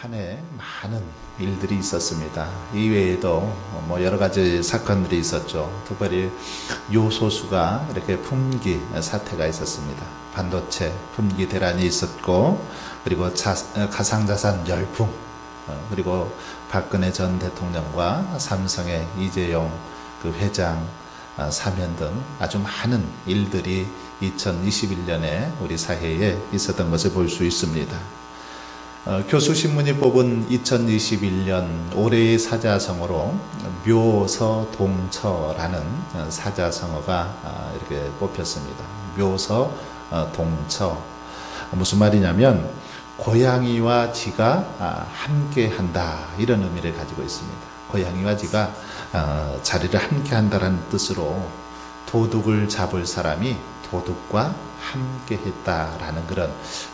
한 해 많은 일들이 있었습니다. 이외에도 뭐 여러 가지 사건들이 있었죠. 특별히 요소수가 이렇게 품귀 사태가 있었습니다. 반도체 품귀 대란이 있었고, 그리고 가상자산 열풍, 그리고 박근혜 전 대통령과 삼성의 이재용 그 회장 사면 등 아주 많은 일들이 2021년에 우리 사회에 있었던 것을 볼 수 있습니다. 교수신문이 뽑은 2021년 올해의 사자성어로 묘서동처라는 사자성어가 이렇게 뽑혔습니다. 묘서동처, 무슨 말이냐면 고양이와 쥐가 함께한다, 이런 의미를 가지고 있습니다. 고양이와 쥐가 자리를 함께한다는 뜻으로 도둑을 잡을 사람이 도둑과 함께했다라는 그런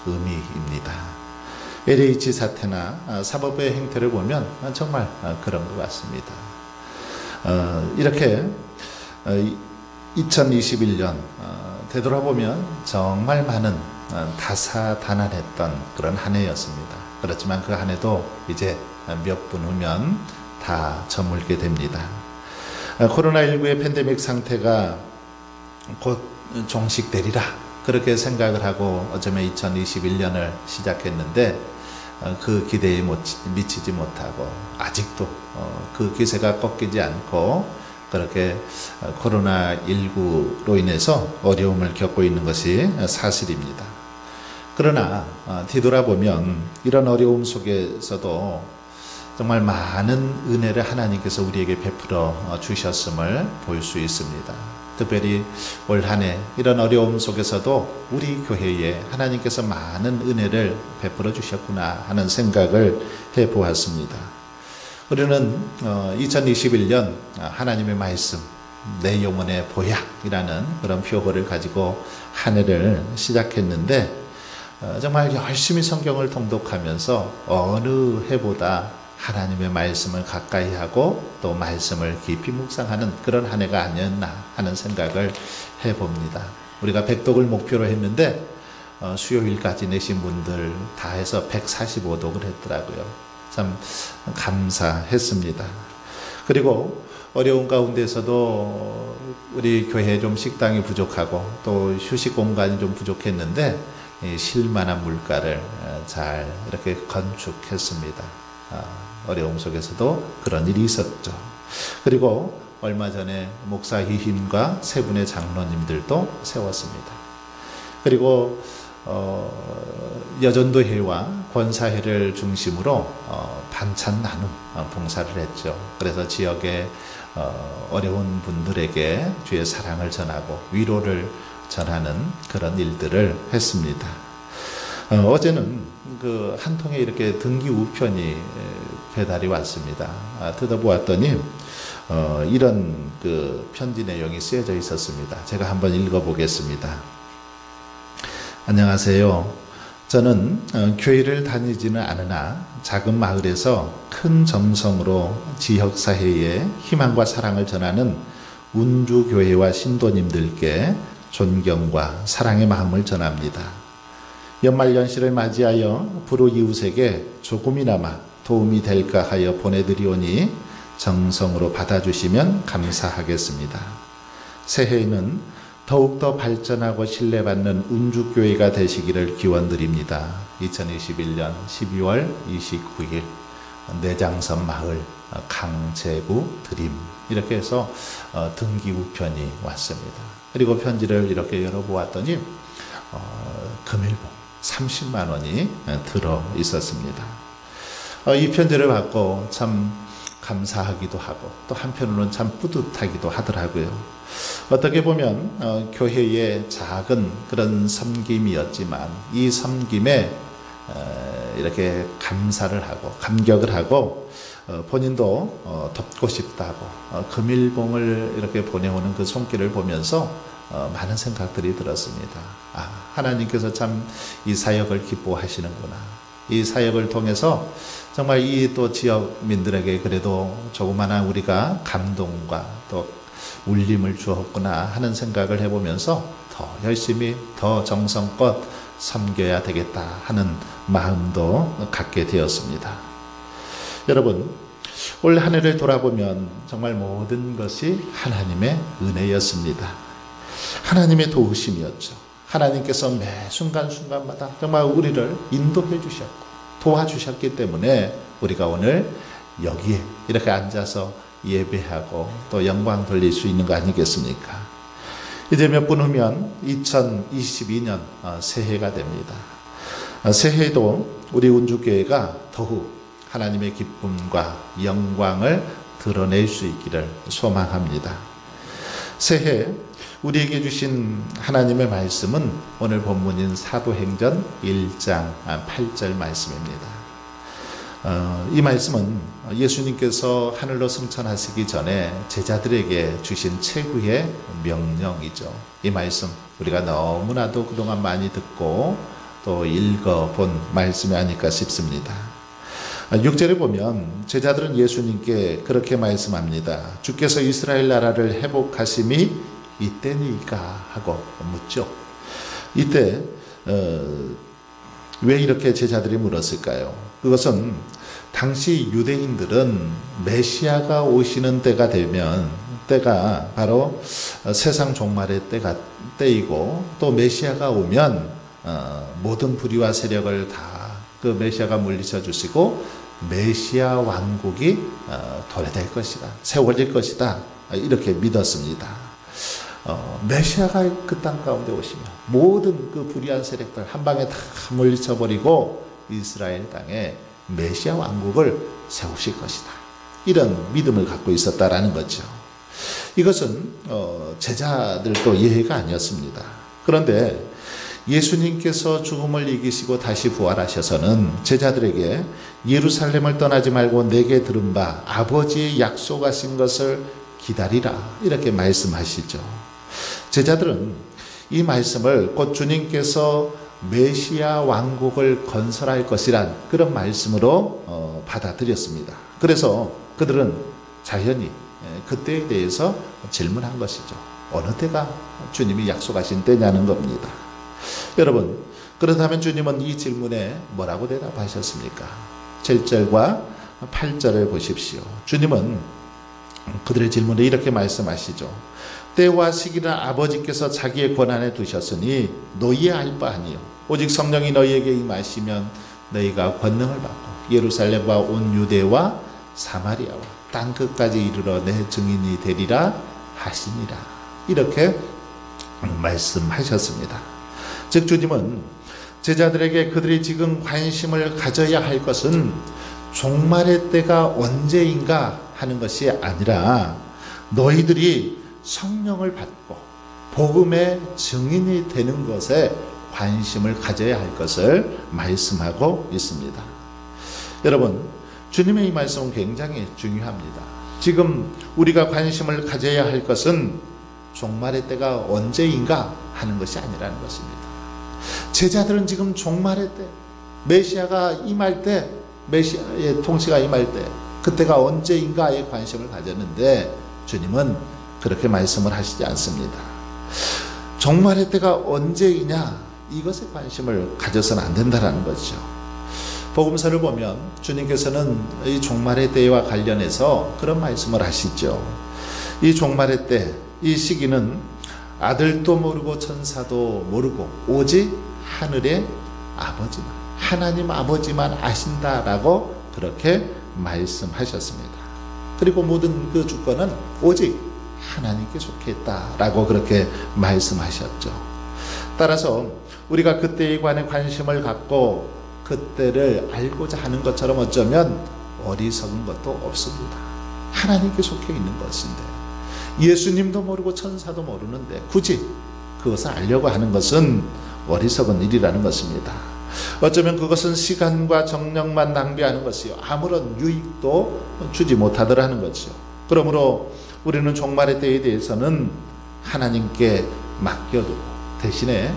의미입니다. LH 사태나 사법부의 행태를 보면 정말 그런 것 같습니다. 이렇게 2021년 되돌아보면 정말 많은 다사다난했던 그런 한 해였습니다. 그렇지만 그 한 해도 이제 몇 분 후면 다 저물게 됩니다. 코로나19의 팬데믹 상태가 곧 종식되리라, 그렇게 생각을 하고 어쩌면 2021년을 시작했는데 그 기대에 미치지 못하고 아직도 그 기세가 꺾이지 않고 그렇게 코로나19로 인해서 어려움을 겪고 있는 것이 사실입니다. 그러나 뒤돌아보면 이런 어려움 속에서도 정말 많은 은혜를 하나님께서 우리에게 베풀어 주셨음을 볼 수 있습니다. 특별히 올 한 해 이런 어려움 속에서도 우리 교회에 하나님께서 많은 은혜를 베풀어 주셨구나 하는 생각을 해보았습니다. 우리는 2021년 하나님의 말씀, 내 영혼의 보약이라는 그런 표어를 가지고 한 해를 시작했는데, 정말 열심히 성경을 통독하면서 어느 해보다 하나님의 말씀을 가까이 하고 또 말씀을 깊이 묵상하는 그런 한 해가 아니었나 하는 생각을 해봅니다. 우리가 100독을 목표로 했는데 수요일까지 내신 분들 다 해서 145독을 했더라고요. 참 감사했습니다. 그리고 어려운 가운데서도 우리 교회에 좀 식당이 부족하고 또 휴식 공간이 좀 부족했는데 쉴만한 물가를 잘 이렇게 건축했습니다. 어려움 속에서도 그런 일이 있었죠. 그리고 얼마 전에 목사 희힘과 세 분의 장로님들도 세웠습니다. 그리고 여전도회와 권사회를 중심으로 반찬 나눔 봉사를 했죠. 그래서 지역의 어려운 분들에게 주의 사랑을 전하고 위로를 전하는 그런 일들을 했습니다. 어제는 그 한 통에 이렇게 등기 우편이 배달이 왔습니다. 뜯어보았더니 이런 그 편지 내용이 쓰여져 있었습니다. 제가 한번 읽어보겠습니다. 안녕하세요. 저는 교회를 다니지는 않으나 작은 마을에서 큰 정성으로 지역사회에 희망과 사랑을 전하는 운주교회와 신도님들께 존경과 사랑의 마음을 전합니다. 연말연시를 맞이하여 불우이웃에게 조금이나마 도움이 될까 하여 보내드리오니 정성으로 받아주시면 감사하겠습니다. 새해에는 더욱더 발전하고 신뢰받는 운주교회가 되시기를 기원드립니다. 2021년 12월 29일 내장선 마을 강제구 드림, 이렇게 해서 등기 우편이 왔습니다. 그리고 편지를 이렇게 열어보았더니 금일봉 30만 원이 들어 있었습니다. 이 편지를 받고 참 감사하기도 하고 또 한편으로는 참 뿌듯하기도 하더라고요. 어떻게 보면 교회의 작은 그런 섬김이었지만 이 섬김에 이렇게 감사를 하고 감격을 하고 본인도 돕고 싶다고 금일봉을 이렇게 보내오는 그 손길을 보면서 많은 생각들이 들었습니다. 하나님께서 참 이 사역을 기뻐하시는구나. 이 사역을 통해서 정말 이 또 지역민들에게 그래도 조그마한 우리가 감동과 또 울림을 주었구나 하는 생각을 해보면서 더 열심히 더 정성껏 섬겨야 되겠다 하는 마음도 갖게 되었습니다. 여러분, 올 한 해를 돌아보면 정말 모든 것이 하나님의 은혜였습니다. 하나님의 도우심이었죠. 하나님께서 매 순간순간마다 정말 우리를 인도해 주셨고 도와주셨기 때문에 우리가 오늘 여기에 이렇게 앉아서 예배하고 또 영광 돌릴 수 있는 거 아니겠습니까? 이제 몇 분 후면 2022년 새해가 됩니다. 새해도 우리 운주교회가 더욱 하나님의 기쁨과 영광을 드러낼 수 있기를 소망합니다. 새해 우리에게 주신 하나님의 말씀은 오늘 본문인 사도행전 1장 8절 말씀입니다. 이 말씀은 예수님께서 하늘로 승천하시기 전에 제자들에게 주신 최후의 명령이죠. 이 말씀 우리가 너무나도 그동안 많이 듣고 또 읽어본 말씀이 아닐까 싶습니다. 6절에 보면 제자들은 예수님께 그렇게 말씀합니다. 주께서 이스라엘 나라를 회복하심이 이때니까 하고 묻죠. 이때 왜 이렇게 제자들이 물었을까요? 그것은 당시 유대인들은 메시아가 오시는 때가 되면 때가 바로 세상 종말의 때이고 또 메시아가 오면 모든 불의와 세력을 다 그 메시아가 물리쳐 주시고 메시아 왕국이 도래될 것이다. 세워질 것이다. 이렇게 믿었습니다. 메시아가 그 땅 가운데 오시면 모든 그 불의한 세력들 한 방에 다 물리쳐 버리고 이스라엘 땅에 메시아 왕국을 세우실 것이다. 이런 믿음을 갖고 있었다라는 거죠. 이것은 제자들도 예외가 아니었습니다. 그런데 예수님께서 죽음을 이기시고 다시 부활하셔서는 제자들에게 예루살렘을 떠나지 말고 내게 들은 바 아버지의 약속하신 것을 기다리라 이렇게 말씀하시죠. 제자들은 이 말씀을 곧 주님께서 메시아 왕국을 건설할 것이란 그런 말씀으로 받아들였습니다. 그래서 그들은 자연히 그때에 대해서 질문한 것이죠. 어느 때가 주님이 약속하신 때냐는 겁니다. 여러분, 그렇다면 주님은 이 질문에 뭐라고 대답하셨습니까? 7절과 8절을 보십시오. 주님은 그들의 질문에 이렇게 말씀하시죠. 때와 시기는 아버지께서 자기의 권한에 두셨으니 너희의 알 바 아니요 오직 성령이 너희에게 임하시면 너희가 권능을 받고 예루살렘과 온 유대와 사마리아와 땅 끝까지 이르러 내 증인이 되리라 하시니라. 이렇게 말씀하셨습니다. 즉 주님은 제자들에게 그들이 지금 관심을 가져야 할 것은 종말의 때가 언제인가 하는 것이 아니라 너희들이 성령을 받고 복음의 증인이 되는 것에 관심을 가져야 할 것을 말씀하고 있습니다. 여러분, 주님의 이 말씀은 굉장히 중요합니다. 지금 우리가 관심을 가져야 할 것은 종말의 때가 언제인가 하는 것이 아니라는 것입니다. 제자들은 지금 종말의 때, 메시아가 임할 때, 메시아의 통치가 임할 때, 그때가 언제인가에 관심을 가졌는데 주님은 그렇게 말씀을 하시지 않습니다. 종말의 때가 언제이냐 이것에 관심을 가져서는 안 된다는 거죠. 복음서를 보면 주님께서는 이 종말의 때와 관련해서 그런 말씀을 하시죠. 이 종말의 때, 이 시기는 아들도 모르고 천사도 모르고 오직 하늘의 아버지만, 하나님 아버지만 아신다라고 그렇게 말씀하셨습니다. 그리고 모든 그 주권은 오직 하나님께 속해 있다라고 그렇게 말씀하셨죠. 따라서 우리가 그때에 관해 관심을 갖고 그때를 알고자 하는 것처럼 어쩌면 어리석은 것도 없습니다. 하나님께 속해 있는 것인데 예수님도 모르고 천사도 모르는데 굳이 그것을 알려고 하는 것은 어리석은 일이라는 것입니다. 어쩌면 그것은 시간과 정력만 낭비하는 것이요 아무런 유익도 주지 못하더라는 거죠. 그러므로 우리는 종말의 때에 대해서는 하나님께 맡겨두고 대신에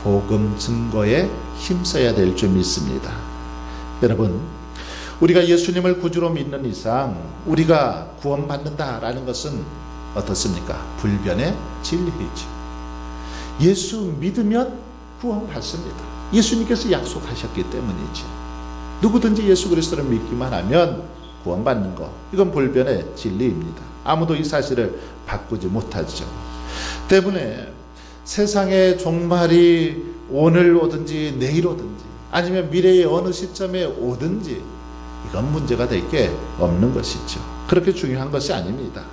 복음 증거에 힘써야 될 줄 믿습니다. 여러분, 우리가 예수님을 구주로 믿는 이상 우리가 구원받는다라는 것은 어떻습니까? 불변의 진리이죠. 예수 믿으면 구원받습니다. 예수님께서 약속하셨기 때문이죠. 누구든지 예수 그리스도를 믿기만 하면 구원받는 것, 이건 불변의 진리입니다. 아무도 이 사실을 바꾸지 못하죠. 때문에 세상의 종말이 오늘 오든지 내일 오든지 아니면 미래의 어느 시점에 오든지 이건 문제가 될 게 없는 것이죠. 그렇게 중요한 것이 아닙니다.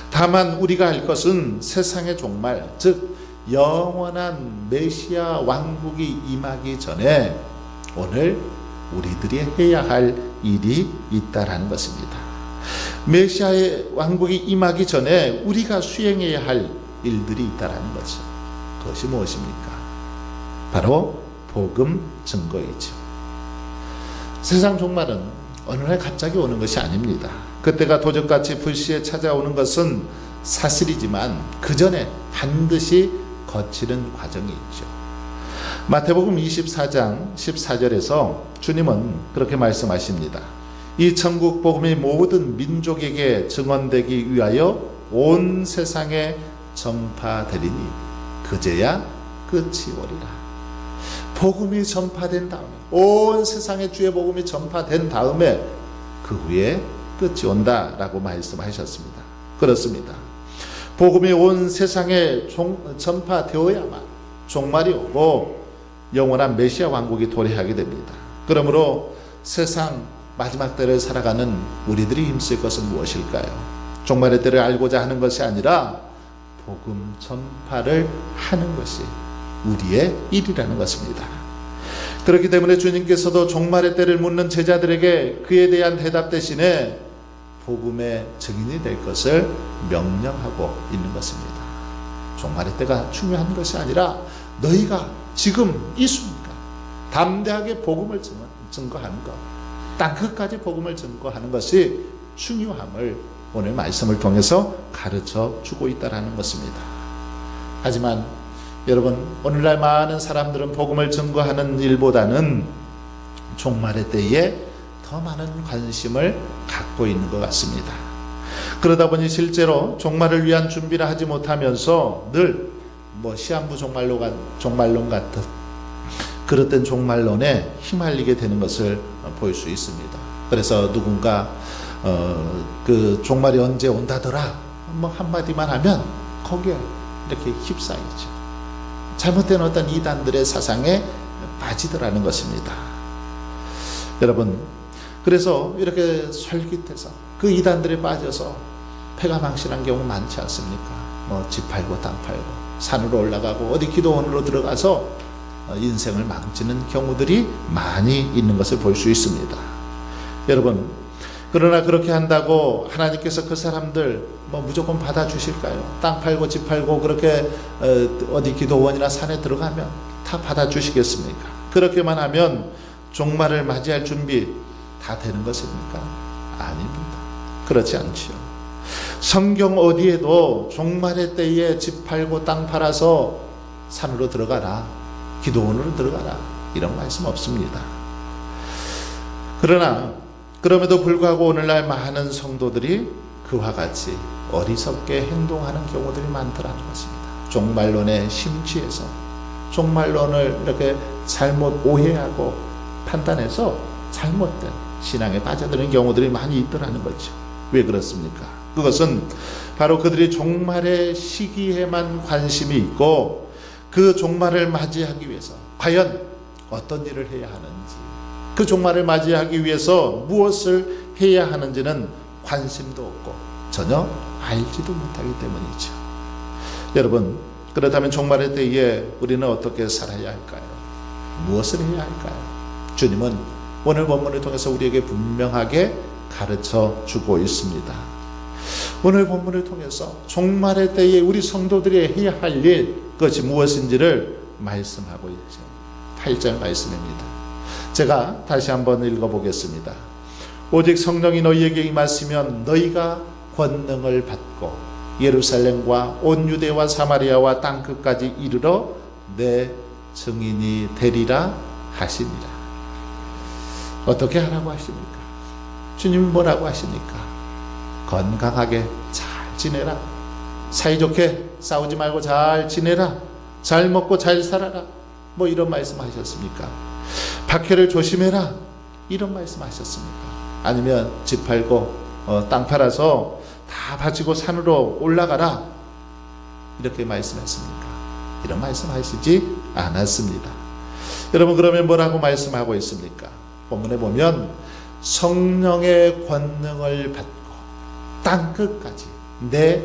다만 우리가 알 것은 세상의 종말, 즉 영원한 메시아 왕국이 임하기 전에 오늘 우리들이 해야 할 일이 있다라는 것입니다. 메시아의 왕국이 임하기 전에 우리가 수행해야 할 일들이 있다라는 거죠. 그것이 무엇입니까? 바로 복음 증거이죠. 세상 종말은 어느 날 갑자기 오는 것이 아닙니다. 그때가 도적같이 불시에 찾아오는 것은 사실이지만 그 전에 반드시 거치는 과정이 있죠. 마태복음 24장 14절에서 주님은 그렇게 말씀하십니다. 이 천국 복음이 모든 민족에게 증언되기 위하여 온 세상에 전파되리니 그제야 끝이 오리라. 복음이 전파된 다음에, 온 세상에 주의 복음이 전파된 다음에 그 후에 끝이 온다라고 말씀하셨습니다. 그렇습니다. 복음이 온 세상에 전파되어야만 종말이 오고 영원한 메시아 왕국이 도래하게 됩니다. 그러므로 세상 마지막 때를 살아가는 우리들이 힘쓸 것은 무엇일까요? 종말의 때를 알고자 하는 것이 아니라 복음 전파를 하는 것이 우리의 일이라는 것입니다. 그렇기 때문에 주님께서도 종말의 때를 묻는 제자들에게 그에 대한 대답 대신에 복음의 증인이 될 것을 명령하고 있는 것입니다. 종말의 때가 중요한 것이 아니라 너희가 지금 이 순간 담대하게 복음을 증거하는 것, 땅끝까지 복음을 증거하는 것이 중요함을 오늘 말씀을 통해서 가르쳐 주고 있다는 것입니다. 하지만 여러분, 오늘날 많은 사람들은 복음을 증거하는 일보다는 종말의 때에 더 많은 관심을 갖고 있는 것 같습니다. 그러다 보니 실제로 종말을 위한 준비를 하지 못하면서 늘 시한부 종말론 같은 그릇된 종말론에 휘말리게 되는 것을 볼 수 있습니다. 그래서 누군가 그 종말이 언제 온다더라 한마디만 하면 거기에 이렇게 휩싸이죠. 잘못된 어떤 이단들의 사상에 빠지더라는 것입니다. 여러분, 그래서 이렇게 솔깃해서 그 이단들에 빠져서 패가 망신한 경우 많지 않습니까? 집 팔고 땅 팔고 산으로 올라가고 어디 기도원으로 들어가서 인생을 망치는 경우들이 많이 있는 것을 볼 수 있습니다. 여러분, 그러나 그렇게 한다고 하나님께서 그 사람들 무조건 받아주실까요? 땅 팔고 집 팔고 그렇게 어디 기도원이나 산에 들어가면 다 받아주시겠습니까? 그렇게만 하면 종말을 맞이할 준비 다 되는 것입니까? 아닙니다. 그렇지 않지요. 성경 어디에도 종말의 때에 집 팔고 땅 팔아서 산으로 들어가라, 기도원으로 들어가라, 이런 말씀 없습니다. 그러나 그럼에도 불구하고 오늘날 많은 성도들이 그와 같이 어리석게 행동하는 경우들이 많더라는 것입니다. 종말론에 심취해서 종말론을 이렇게 잘못 오해하고 판단해서 잘못된 신앙에 빠져드는 경우들이 많이 있더라는 거죠. 왜 그렇습니까? 그것은 바로 그들이 종말의 시기에만 관심이 있고 그 종말을 맞이하기 위해서 과연 어떤 일을 해야 하는지, 그 종말을 맞이하기 위해서 무엇을 해야 하는지는 관심도 없고 전혀 알지도 못하기 때문이죠. 여러분, 그렇다면 종말의 때에 우리는 어떻게 살아야 할까요? 무엇을 해야 할까요? 주님은 오늘 본문을 통해서 우리에게 분명하게 가르쳐 주고 있습니다. 오늘 본문을 통해서 종말의 때에 우리 성도들이 해야 할 일, 그것이 무엇인지를 말씀하고 있죠. 8절 말씀입니다. 제가 다시 한번 읽어보겠습니다. 오직 성령이 너희에게 임하시면 너희가 권능을 받고 예루살렘과 온 유대와 사마리아와 땅끝까지 이르러 내 증인이 되리라 하시니라. 어떻게 하라고 하십니까? 주님은 뭐라고 하십니까? 건강하게 잘 지내라. 사이좋게 싸우지 말고 잘 지내라. 잘 먹고 잘 살아라. 뭐 이런 말씀 하셨습니까? 박해를 조심해라 이런 말씀 하셨습니까? 아니면 집 팔고 땅 팔아서 다 바치고 산으로 올라가라 이렇게 말씀했습니까? 이런 말씀 하시지 않았습니다. 여러분, 그러면 뭐라고 말씀하고 있습니까? 본문에 보면 성령의 권능을 받고 땅끝까지 내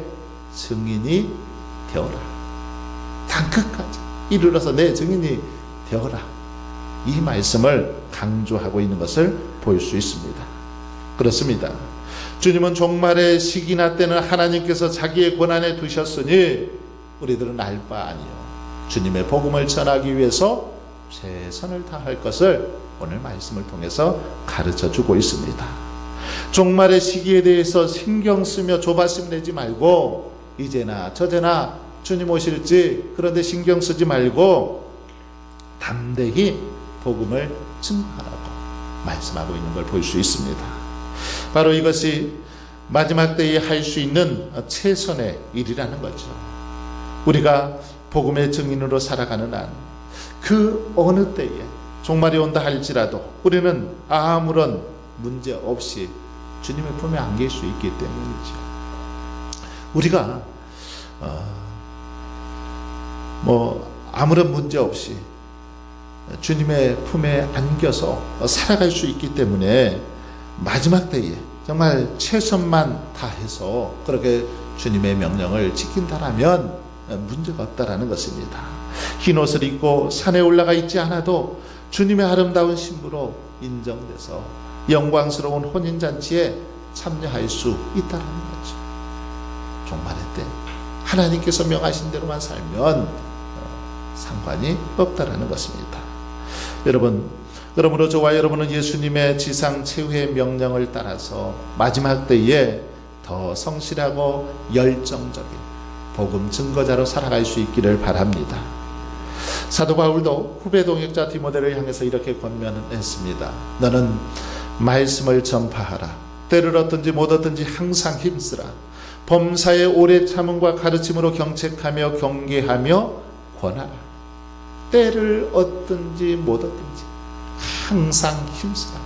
증인이 되어라. 땅끝까지 이르러서 내 증인이 되어라. 이 말씀을 강조하고 있는 것을 볼 수 있습니다. 그렇습니다. 주님은 종말의 시기나 때는 하나님께서 자기의 권한에 두셨으니 우리들은 알 바 아니요 주님의 복음을 전하기 위해서 최선을 다할 것을 오늘 말씀을 통해서 가르쳐 주고 있습니다. 종말의 시기에 대해서 신경 쓰며 조바심 내지 말고 이제나 저제나 주님 오실지 그런데 신경 쓰지 말고 담대히 복음을 증거하라고 말씀하고 있는 걸 볼 수 있습니다. 바로 이것이 마지막 때에 할 수 있는 최선의 일이라는 거죠. 우리가 복음의 증인으로 살아가는 한 그 어느 때에 종말이 온다 할지라도 우리는 아무런 문제 없이 주님의 품에 안길 수 있기 때문이죠. 우리가 아무런 문제 없이 주님의 품에 안겨서 살아갈 수 있기 때문에 마지막 때에 정말 최선만 다해서 그렇게 주님의 명령을 지킨다라면 문제가 없다라는 것입니다. 흰 옷을 입고 산에 올라가 있지 않아도 주님의 아름다운 신부로 인정돼서 영광스러운 혼인잔치에 참여할 수 있다는 거죠. 종말의 때 하나님께서 명하신 대로만 살면 상관이 없다라는 것입니다. 여러분, 그러므로 저와 여러분은 예수님의 지상 최후의 명령을 따라서 마지막 때에 더 성실하고 열정적인 복음 증거자로 살아갈 수 있기를 바랍니다. 사도 바울도 후배 동역자 디모데를 향해서 이렇게 권면했습니다. 너는 말씀을 전파하라. 때를 얻든지 못 얻든지 항상 힘쓰라. 범사의 오래 참음과 가르침으로 경책하며 경계하며 권하라. 때를 얻든지 못 얻든지 항상 힘쓰라.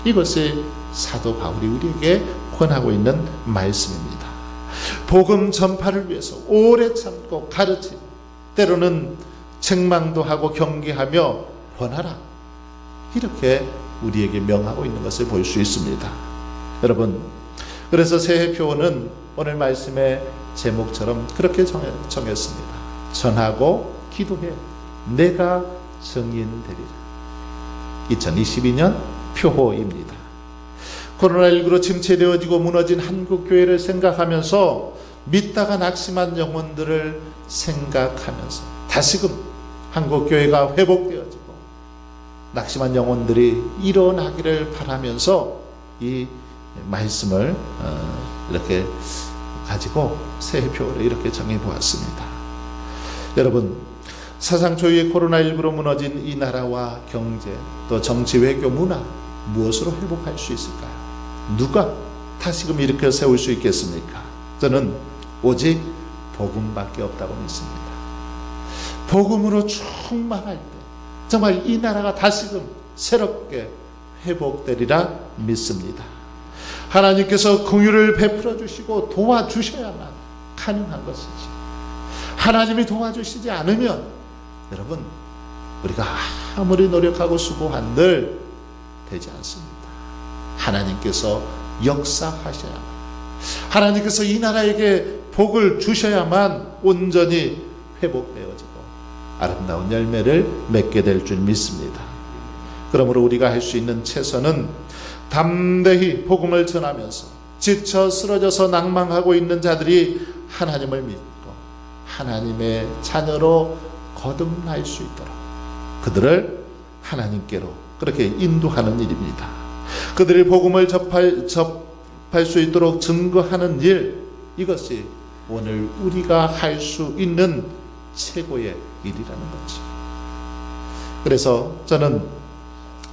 이것이 사도 바울이 우리에게 권하고 있는 말씀입니다. 복음 전파를 위해서 오래 참고 가르치고 때로는 책망도 하고 경계하며 권하라. 이렇게 우리에게 명하고 있는 것을 볼 수 있습니다. 여러분, 그래서 새해 표어는 오늘 말씀의 제목처럼 그렇게 정했습니다. 전하고 기도해 내가 증인 되리라. 2022년 표호입니다. 코로나19로 침체되어지고 무너진 한국교회를 생각하면서 믿다가 낙심한 영혼들을 생각하면서 다시금 한국교회가 회복되어지고 낙심한 영혼들이 일어나기를 바라면서 이 말씀을 이렇게 가지고 새해표를 이렇게 정해보았습니다. 여러분, 사상 초유의 코로나19로 무너진 이 나라와 경제, 또 정치, 외교, 문화 무엇으로 회복할 수 있을까요? 누가 다시금 일으켜 세울 수 있겠습니까? 저는 오직 복음밖에 없다고 믿습니다. 복음으로 충만할 때 정말 이 나라가 다시금 새롭게 회복되리라 믿습니다. 하나님께서 긍휼을 베풀어 주시고 도와주셔야만 가능한 것이지, 하나님이 도와주시지 않으면 여러분 우리가 아무리 노력하고 수고한들 되지 않습니다. 하나님께서 역사하셔야만, 하나님께서 이 나라에게 복을 주셔야만 온전히 회복되어지고 아름다운 열매를 맺게 될 줄 믿습니다. 그러므로 우리가 할 수 있는 최선은 담대히 복음을 전하면서 지쳐 쓰러져서 낭망하고 있는 자들이 하나님을 믿고 하나님의 자녀로 거듭날 수 있도록 그들을 하나님께로 그렇게 인도하는 일입니다. 그들이 복음을 접할 수 있도록 증거하는 일, 이것이 오늘 우리가 할 수 있는 최고의 일이라는 거죠. 그래서 저는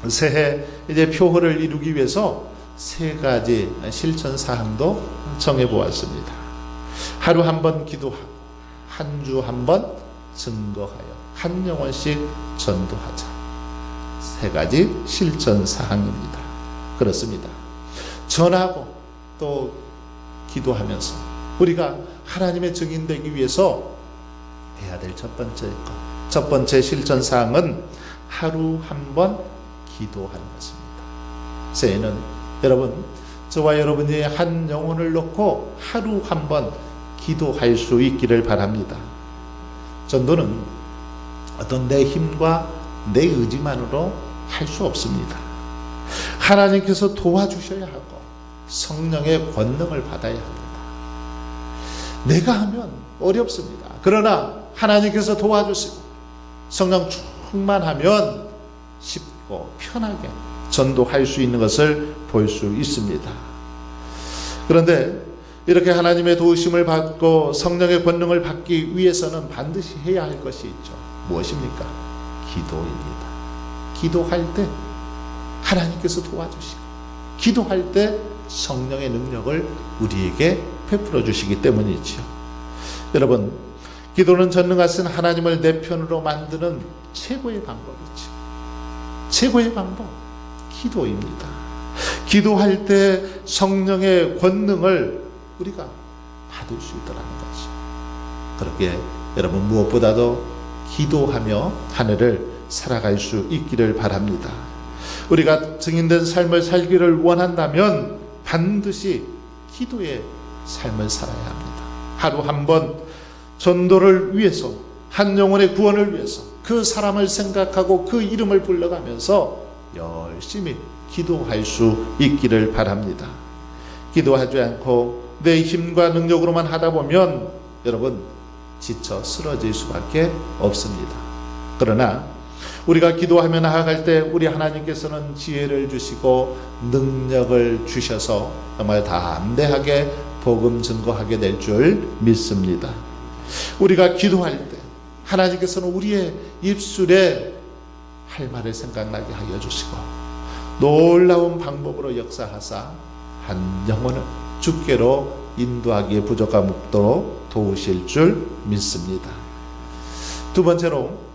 새해 이제 표호를 이루기 위해서 3가지 실천 사항도 정해보았습니다. 하루 한 번 기도하고, 한 주 한 번 증거하여, 한 영혼씩 전도하자. 3가지 실천 사항입니다. 그렇습니다. 전하고 또 기도하면서 우리가 하나님의 증인되기 위해서 해야 될 첫 번째 실천 사항은 하루 한 번 기도하는 것입니다. 새해는 여러분, 저와 여러분이 한 영혼을 놓고 하루 한 번 기도할 수 있기를 바랍니다. 전도는 어떤 내 힘과 내 의지만으로 할 수 없습니다. 하나님께서 도와주셔야 하고 성령의 권능을 받아야 합니다. 내가 하면 어렵습니다. 그러나 하나님께서 도와주시고 성령 충만하면 쉽고 편하게 전도할 수 있는 것을 볼 수 있습니다. 그런데 이렇게 하나님의 도우심을 받고 성령의 권능을 받기 위해서는 반드시 해야 할 것이 있죠. 무엇입니까? 기도입니다. 기도할 때 하나님께서 도와주시고 기도할 때 성령의 능력을 우리에게 베풀어 주시기 때문이지요. 여러분, 기도는 전능하신 하나님을 내 편으로 만드는 최고의 방법이죠. 최고의 방법, 기도입니다. 기도할 때 성령의 권능을 우리가 받을 수 있더라는 거죠. 그렇게 여러분 무엇보다도 기도하며 한 해를 살아갈 수 있기를 바랍니다. 우리가 증인된 삶을 살기를 원한다면 반드시 기도의 삶을 살아야 합니다. 하루 한 번 전도를 위해서, 한 영혼의 구원을 위해서 그 사람을 생각하고 그 이름을 불러가면서 열심히 기도할 수 있기를 바랍니다. 기도하지 않고 내 힘과 능력으로만 하다 보면 여러분 지쳐 쓰러질 수밖에 없습니다. 그러나 우리가 기도하며 나아갈 때 우리 하나님께서는 지혜를 주시고 능력을 주셔서 정말 담대하게 복음 증거하게 될 줄 믿습니다. 우리가 기도할 때 하나님께서는 우리의 입술에 할 말을 생각나게 하여 주시고 놀라운 방법으로 역사하사 한 영혼을 주께로 인도하기에 부족함 없도록 도우실 줄 믿습니다. 두 번째로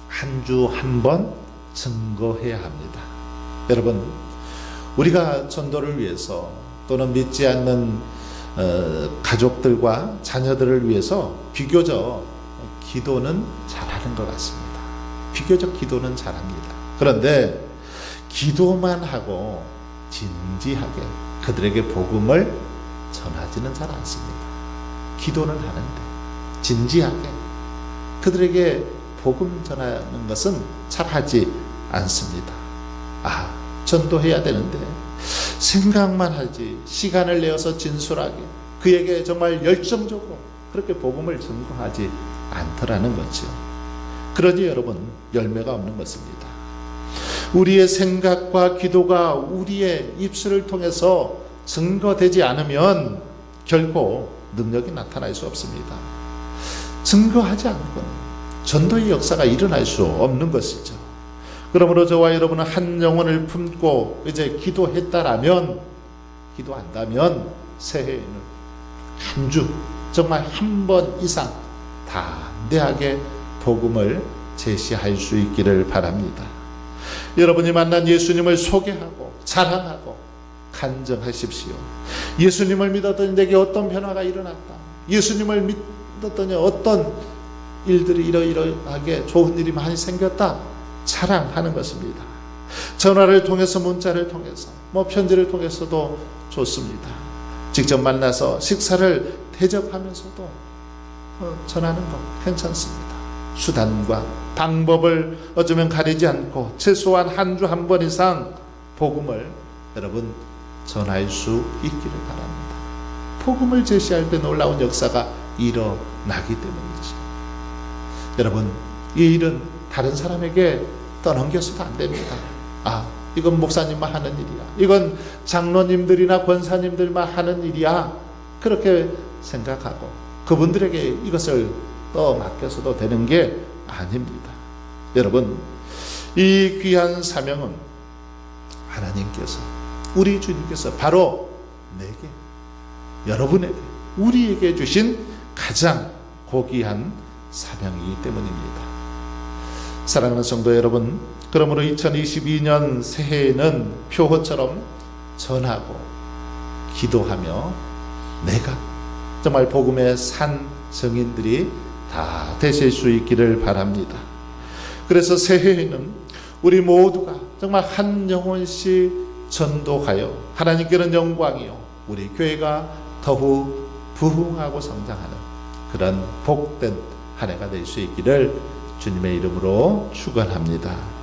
한 주 한 번 증거해야 합니다. 여러분, 우리가 전도를 위해서 또는 믿지 않는 가족들과 자녀들을 위해서 비교적 기도는 잘하는 것 같습니다. 비교적 기도는 잘합니다. 그런데 기도만 하고 진지하게 그들에게 복음을 전하지는 잘 않습니다. 기도는 하는데 진지하게 그들에게 복음 전하는 것은 잘 하지 않습니다. 전도해야 되는데 생각만 하지 시간을 내어서 진솔하게 그에게 정말 열정적으로 그렇게 복음을 증거하지 않더라는 거죠. 그러니 여러분 열매가 없는 것입니다. 우리의 생각과 기도가 우리의 입술을 통해서 증거되지 않으면 결코 능력이 나타날 수 없습니다. 증거하지 않고는 전도의 역사가 일어날 수 없는 것이죠. 그러므로 저와 여러분은 한 영혼을 품고 이제 기도했다라면, 기도한다면 새해에는 한 주 정말 한 번 이상 담대하게 복음을 제시할 수 있기를 바랍니다. 여러분이 만난 예수님을 소개하고 자랑하고 간증하십시오. 예수님을 믿었더니 내게 어떤 변화가 일어났다. 예수님을 믿었더니 어떤 일들이 이러이러하게 좋은 일이 많이 생겼다. 자랑하는 것입니다. 전화를 통해서, 문자를 통해서, 편지를 통해서도 좋습니다. 직접 만나서 식사를 대접하면서도 전하는 것 괜찮습니다. 수단과 방법을 어쩌면 가리지 않고 최소한 한 주 한 번 이상 복음을 여러분 전할 수 있기를 바랍니다. 복음을 제시할 때 놀라운 역사가 일어나기 때문이죠. 여러분, 이 일은 다른 사람에게 떠넘겨서도 안 됩니다. 이건 목사님만 하는 일이야. 이건 장로님들이나 권사님들만 하는 일이야. 그렇게 생각하고 그분들에게 이것을 맡겨서도 되는 게 아닙니다. 여러분, 이 귀한 사명은 하나님께서, 우리 주님께서 바로 내게, 여러분에게, 우리에게 주신 가장 고귀한 사명이기 때문입니다. 사랑하는 성도 여러분, 그러므로 2022년 새해에는 표호처럼 전하고 기도하며 내가 정말 복음의 산 증인들이 다 되실 수 있기를 바랍니다. 그래서 새해에는 우리 모두가 정말 한 영혼씩 전도하여 하나님께는 영광이요 우리 교회가 더욱 부흥하고 성장하는 그런 복된 한 해가 될 수 있기를 주님의 이름으로 축원합니다.